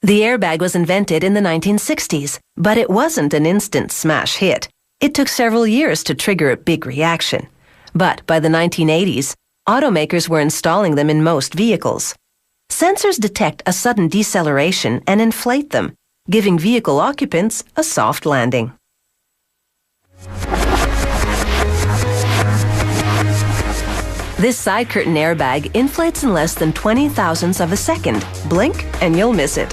The airbag was invented in the 1960s, but it wasn't an instant smash hit. It took several years to trigger a big reaction. But by the 1980s, automakers were installing them in most vehicles. Sensors detect a sudden deceleration and inflate them, giving vehicle occupants a soft landing. This side curtain airbag inflates in less than 20 thousandths of a second. Blink and you'll miss it.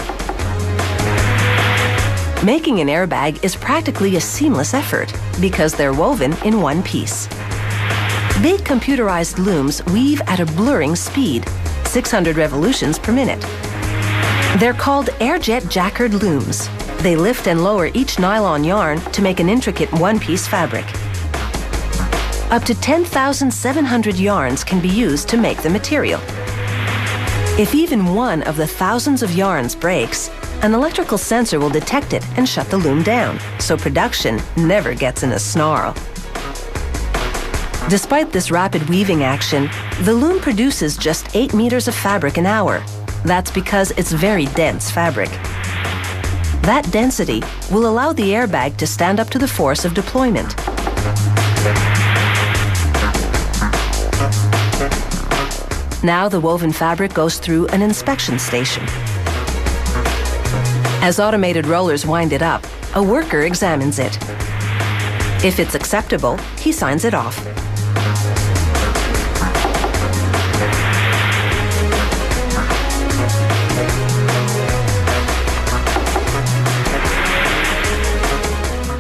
Making an airbag is practically a seamless effort because they're woven in one piece. Big computerized looms weave at a blurring speed, 600 revolutions per minute. They're called air-jet jacquard looms. They lift and lower each nylon yarn to make an intricate one-piece fabric. Up to 10,700 yarns can be used to make the material. If even one of the thousands of yarns breaks, an electrical sensor will detect it and shut the loom down, so production never gets in a snarl. Despite this rapid weaving action, the loom produces just 8 meters of fabric an hour. That's because it's very dense fabric. That density will allow the airbag to stand up to the force of deployment. Now the woven fabric goes through an inspection station. As automated rollers wind it up, a worker examines it. If it's acceptable, he signs it off.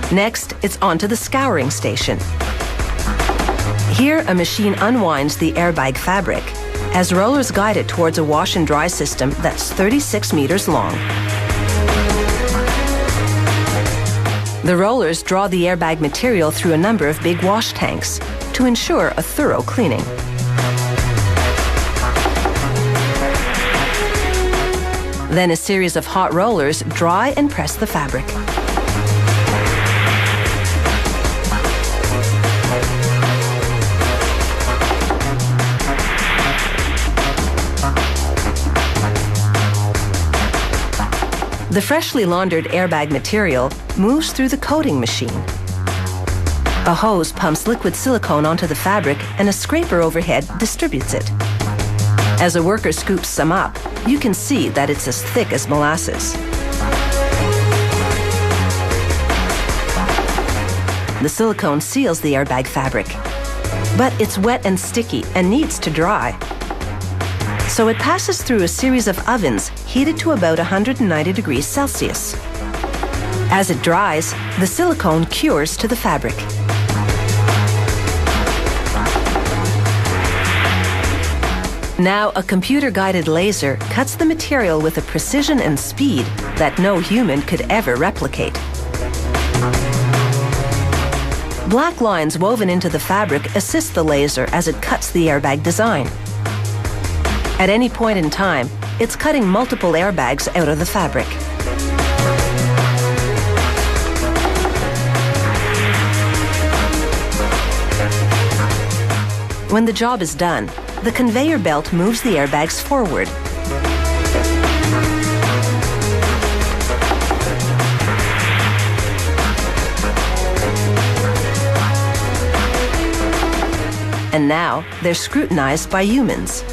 Next, it's onto the scouring station. Here, a machine unwinds the airbag fabric as rollers guide it towards a wash and dry system that's 36 meters long. The rollers draw the airbag material through a number of big wash tanks to ensure a thorough cleaning. Then a series of hot rollers dry and press the fabric. The freshly laundered airbag material moves through the coating machine. A hose pumps liquid silicone onto the fabric and a scraper overhead distributes it. As a worker scoops some up, you can see that it's as thick as molasses. The silicone seals the airbag fabric, but it's wet and sticky and needs to dry. So it passes through a series of ovens heated to about 190 degrees Celsius. As it dries, the silicone cures to the fabric. Now, a computer-guided laser cuts the material with a precision and speed that no human could ever replicate. Black lines woven into the fabric assist the laser as it cuts the airbag design. At any point in time, it's cutting multiple airbags out of the fabric. When the job is done, the conveyor belt moves the airbags forward. And now they're scrutinized by humans.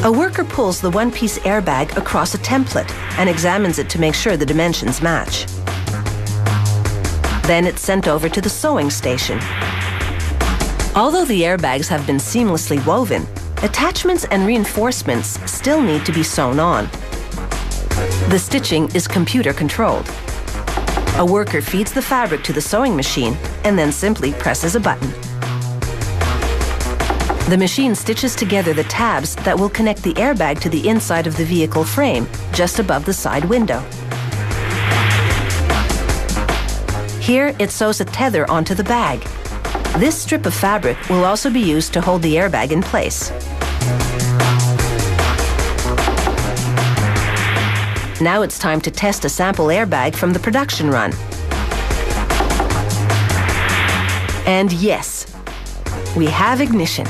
A worker pulls the one-piece airbag across a template and examines it to make sure the dimensions match. Then it's sent over to the sewing station. Although the airbags have been seamlessly woven, attachments and reinforcements still need to be sewn on. The stitching is computer-controlled. A worker feeds the fabric to the sewing machine and then simply presses a button. The machine stitches together the tabs that will connect the airbag to the inside of the vehicle frame, just above the side window. Here, it sews a tether onto the bag. This strip of fabric will also be used to hold the airbag in place. Now it's time to test a sample airbag from the production run. And yes, we have ignition.